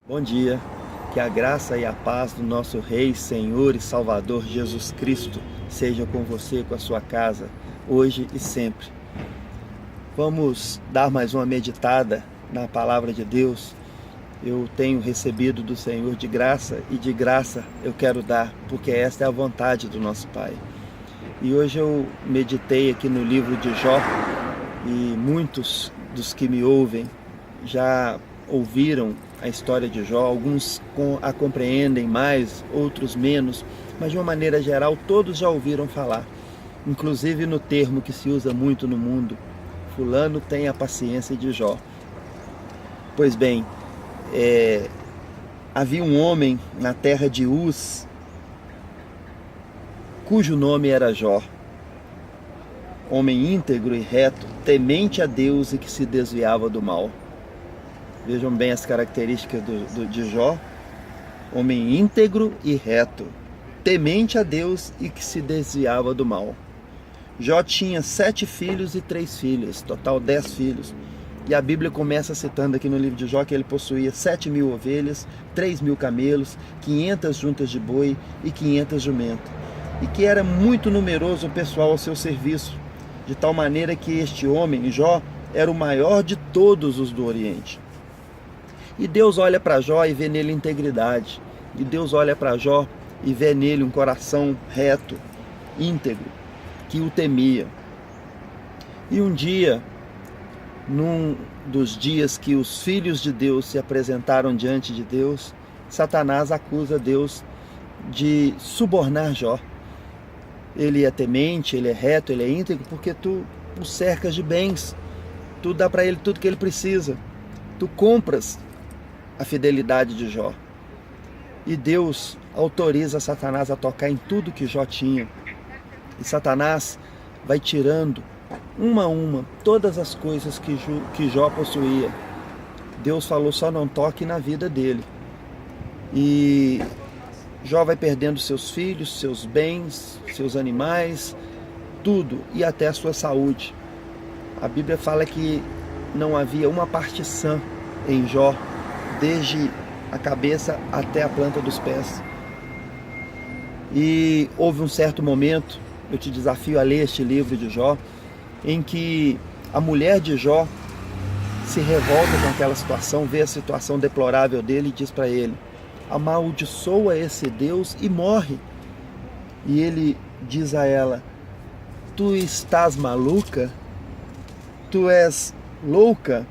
Bom dia, que a graça e a paz do nosso Rei, Senhor e Salvador Jesus Cristo seja com você e com a sua casa, hoje e sempre. Vamos dar mais uma meditada na Palavra de Deus. Eu tenho recebido do Senhor de graça e de graça eu quero dar, porque esta é a vontade do nosso Pai. E hoje eu meditei aqui no livro de Jó e muitos dos que me ouvem já ouviram a história de Jó, alguns a compreendem mais, outros menos, mas de uma maneira geral todos já ouviram falar, inclusive no termo que se usa muito no mundo: fulano tem a paciência de Jó. Pois bem, havia um homem na terra de Uz, cujo nome era Jó, homem íntegro e reto, temente a Deus e que se desviava do mal. Vejam bem as características de Jó: homem íntegro e reto, temente a Deus e que se desviava do mal. Jó tinha 7 filhos e 3 filhas, total 10 filhos. E a Bíblia começa citando aqui no livro de Jó que ele possuía 7.000 ovelhas, 3.000 camelos, 500 juntas de boi e 500 jumentas. E que era muito numeroso o pessoal ao seu serviço, de tal maneira que este homem, Jó, era o maior de todos os do Oriente. E Deus olha para Jó e vê nele integridade. E Deus olha para Jó e vê nele um coração reto, íntegro, que o temia. E um dia, num dos dias que os filhos de Deus se apresentaram diante de Deus, Satanás acusa Deus de subornar Jó. Ele é temente, ele é reto, ele é íntegro, porque tu o cercas de bens, tu dá para ele tudo que ele precisa, tu compras a fidelidade de Jó. E Deus autoriza Satanás a tocar em tudo que Jó tinha. E Satanás vai tirando, uma a uma, todas as coisas que Jó possuía. Deus falou: só não toque na vida dele. E Jó vai perdendo seus filhos, seus bens, seus animais, tudo, e até a sua saúde. A Bíblia fala que não havia uma parte sã em Jó, desde a cabeça até a planta dos pés. E houve um certo momento, eu te desafio a ler este livro de Jó, em que a mulher de Jó se revolta com aquela situação, vê a situação deplorável dele e diz para ele: amaldiçoa esse Deus e morre. E ele diz a ela: tu estás maluca? Tu és louca?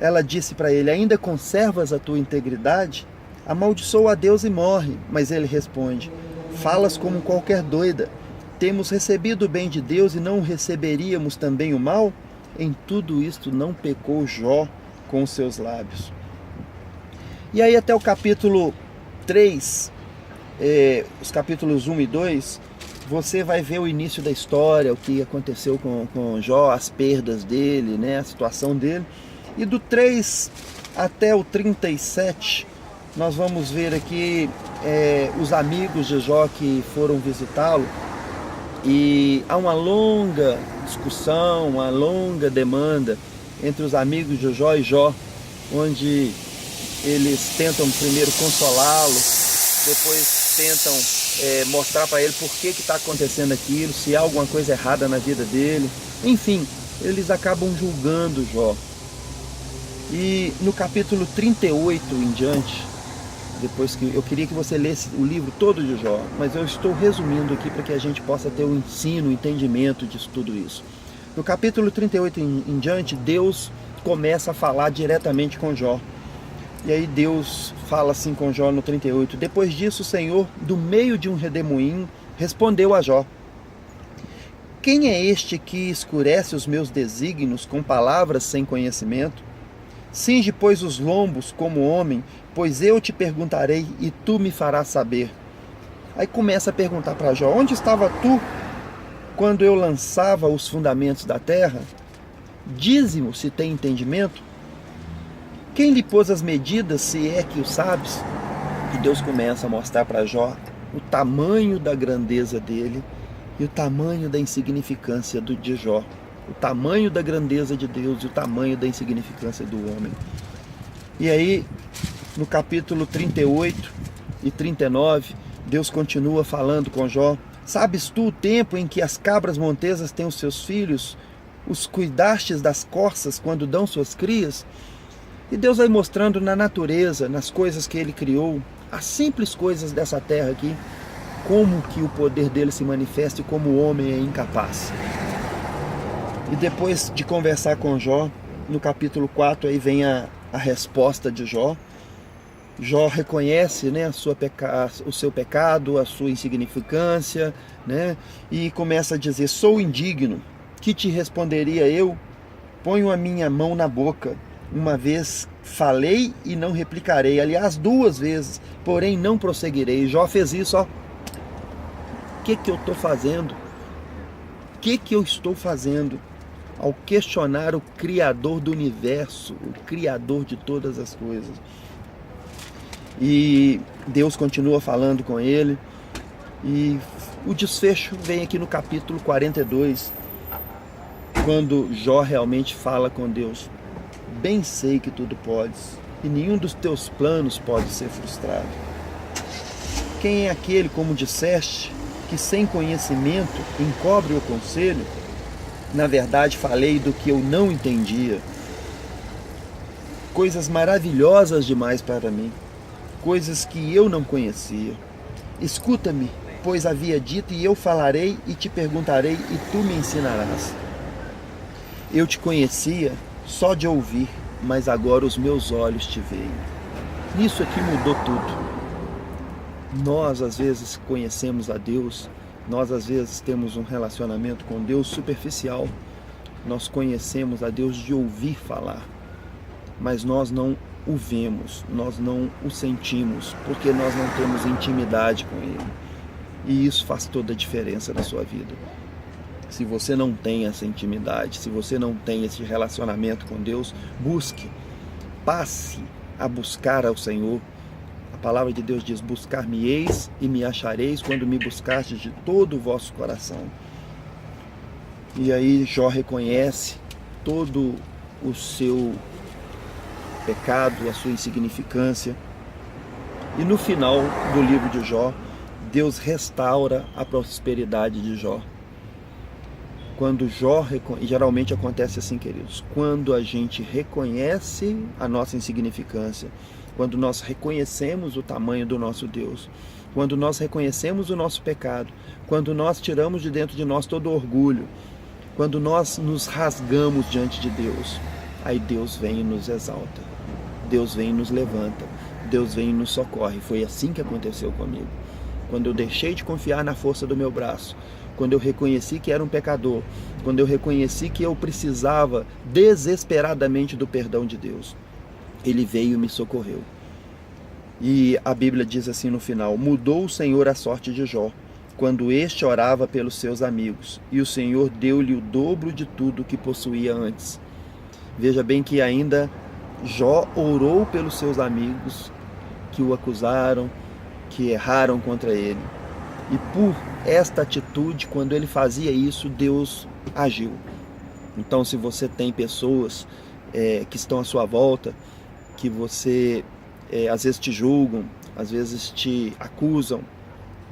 Ela disse para ele: ainda conservas a tua integridade? Amaldiçoa a Deus e morre. Mas ele responde: falas como qualquer doida. Temos recebido o bem de Deus e não receberíamos também o mal? Em tudo isto não pecou Jó com os seus lábios. E aí até o capítulo 3, os capítulos 1 e 2, você vai ver o início da história, o que aconteceu com Jó, as perdas dele, né, a situação dele. E do 3 até o 37, nós vamos ver aqui os amigos de Jó que foram visitá-lo. E há uma longa discussão, uma longa demanda entre os amigos de Jó e Jó, onde eles tentam primeiro consolá-lo, depois tentam mostrar para ele por que está acontecendo aquilo, se há alguma coisa errada na vida dele. Enfim, eles acabam julgando Jó. E no capítulo 38 em diante, depois que eu queria que você lesse o livro todo de Jó, mas eu estou resumindo aqui para que a gente possa ter o ensino, o entendimento disso tudo isso. No capítulo 38 em diante, Deus começa a falar diretamente com Jó. E aí Deus fala assim com Jó no 38: depois disso o Senhor, do meio de um redemoinho, respondeu a Jó: quem é este que escurece os meus desígnios com palavras sem conhecimento? Cinge, pois, os lombos como homem, pois eu te perguntarei e tu me farás saber. Aí começa a perguntar para Jó: onde estava tu quando eu lançava os fundamentos da terra? Dize-mo se tem entendimento. Quem lhe pôs as medidas, se é que o sabes? E Deus começa a mostrar para Jó o tamanho da grandeza dele e o tamanho da insignificância de Jó. O tamanho da grandeza de Deus e o tamanho da insignificância do homem. E aí No capítulo 38 e 39, Deus continua falando com Jó. Sabes tu o tempo em que as cabras montesas têm os seus filhos? Os cuidastes das corças quando dão suas crias? E Deus vai mostrando na natureza, nas coisas que Ele criou, as simples coisas dessa terra aqui, como que o poder dele se manifesta e como o homem é incapaz. E depois de conversar com Jó, no capítulo 4, aí vem a resposta de Jó. Jó reconhece, né, o seu pecado, a sua insignificância, né, e começa a dizer: sou indigno, que te responderia eu? Ponho a minha mão na boca. Uma vez falei e não replicarei. Aliás, 2 vezes, porém não prosseguirei. Jó fez isso, ó. O que eu estou fazendo? O que eu estou fazendo ao questionar o Criador do universo, o Criador de todas as coisas? E Deus continua falando com ele, e o desfecho vem aqui no capítulo 42, quando Jó realmente fala com Deus: bem sei que tudo podes, e nenhum dos teus planos pode ser frustrado. Quem é aquele, como disseste, que sem conhecimento encobre o conselho? Na verdade falei do que eu não entendia, coisas maravilhosas demais para mim, coisas que eu não conhecia. Escuta-me, pois havia dito, e eu falarei e te perguntarei, e tu me ensinarás. Eu te conhecia só de ouvir, mas agora os meus olhos te veem. Isso aqui mudou tudo. Nós às vezes conhecemos a Deus, nós às vezes temos um relacionamento com Deus superficial, nós conhecemos a Deus de ouvir falar, mas nós não o vemos, nós não o sentimos, porque nós não temos intimidade com Ele. E isso faz toda a diferença na sua vida. Se você não tem essa intimidade, se você não tem esse relacionamento com Deus, busque, passe a buscar ao Senhor. A palavra de Deus diz: buscar-me-eis e me achareis quando me buscastes de todo o vosso coração. E aí Jó reconhece todo o seu pecado, a sua insignificância. E no final do livro de Jó, Deus restaura a prosperidade de Jó. Quando Jó, geralmente acontece assim, queridos, quando a gente reconhece a nossa insignificância, quando nós reconhecemos o tamanho do nosso Deus, quando nós reconhecemos o nosso pecado, quando nós tiramos de dentro de nós todo orgulho, quando nós nos rasgamos diante de Deus, aí Deus vem e nos exalta, Deus vem e nos levanta, Deus vem e nos socorre. Foi assim que aconteceu comigo. Quando eu deixei de confiar na força do meu braço, quando eu reconheci que era um pecador, quando eu reconheci que eu precisava desesperadamente do perdão de Deus, Ele veio e me socorreu. E a Bíblia diz assim no final: mudou o Senhor a sorte de Jó, quando este orava pelos seus amigos, e o Senhor deu-lhe o dobro de tudo que possuía antes. Veja bem que ainda Jó orou pelos seus amigos que o acusaram, que erraram contra ele. E por esta atitude, quando ele fazia isso, Deus agiu. Então, se você tem pessoas que estão à sua volta, que você às vezes te julgam, às vezes te acusam,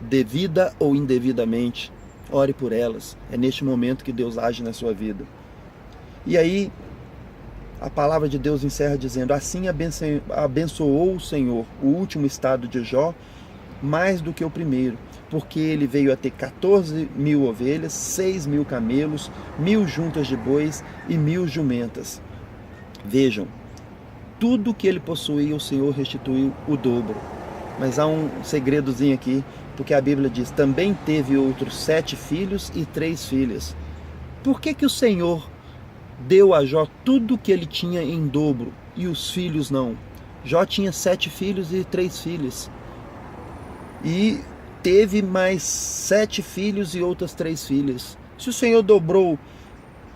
devida ou indevidamente, ore por elas. É neste momento que Deus age na sua vida. E aí, a palavra de Deus encerra dizendo: assim abençoou o Senhor o último estado de Jó, mais do que o primeiro, porque ele veio a ter 14.000 ovelhas, 6.000 camelos, 1.000 juntas de bois e 1.000 jumentas. Vejam, tudo que ele possuía, o Senhor restituiu o dobro. Mas há um segredozinho aqui, porque a Bíblia diz: também teve outros 7 filhos e 3 filhas. Por que o Senhor deu a Jó tudo o que ele tinha em dobro e os filhos não? Jó tinha 7 filhos e 3 filhas. E teve mais 7 filhos e outras 3 filhas. Se o Senhor dobrou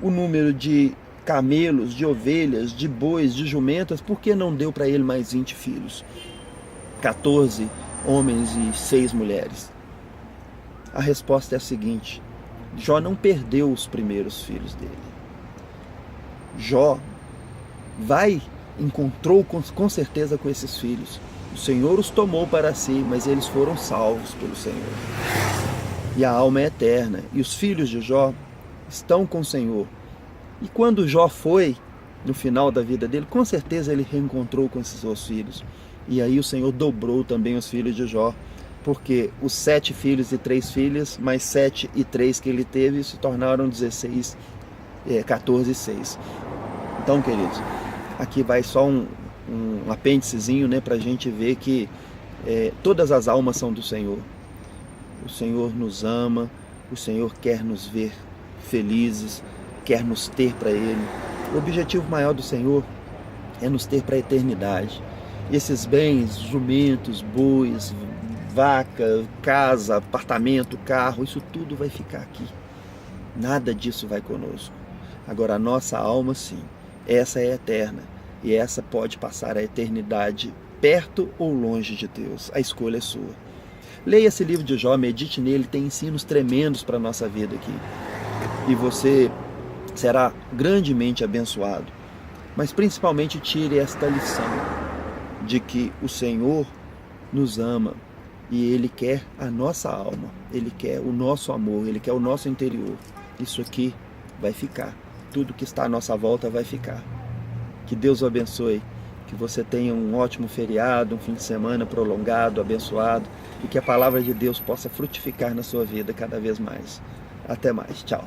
o número de camelos, de ovelhas, de bois, de jumentas, por que não deu para ele mais 20 filhos? 14 homens e 6 mulheres. A resposta é a seguinte: Jó não perdeu os primeiros filhos dele. Jó vai encontrou com certeza com esses filhos. O Senhor os tomou para si, mas eles foram salvos pelo Senhor. E a alma é eterna. E os filhos de Jó estão com o Senhor. E quando Jó foi, no final da vida dele, com certeza ele reencontrou com esses seus filhos. E aí o Senhor dobrou também os filhos de Jó. Porque os 7 filhos e 3 filhas, mais 7 e 3 que ele teve, se tornaram 16, 14 e 6. Então, queridos, aqui vai só um apêndicezinho, né, para a gente ver que todas as almas são do Senhor. O Senhor nos ama, o Senhor quer nos ver felizes, quer nos ter para Ele. O objetivo maior do Senhor é nos ter para a eternidade. E esses bens, jumentos, bois, vaca, casa, apartamento, carro, isso tudo vai ficar aqui. Nada disso vai conosco. Agora a nossa alma, sim, essa é eterna. E essa pode passar a eternidade perto ou longe de Deus. A escolha é sua. Leia esse livro de Jó, medite nele, tem ensinos tremendos para a nossa vida aqui. E você será grandemente abençoado. Mas principalmente tire esta lição de que o Senhor nos ama e Ele quer a nossa alma, Ele quer o nosso amor, Ele quer o nosso interior. Isso aqui vai ficar. Tudo que está à nossa volta vai ficar. Que Deus o abençoe, que você tenha um ótimo feriado, um fim de semana prolongado, abençoado, e que a palavra de Deus possa frutificar na sua vida cada vez mais. Até mais. Tchau.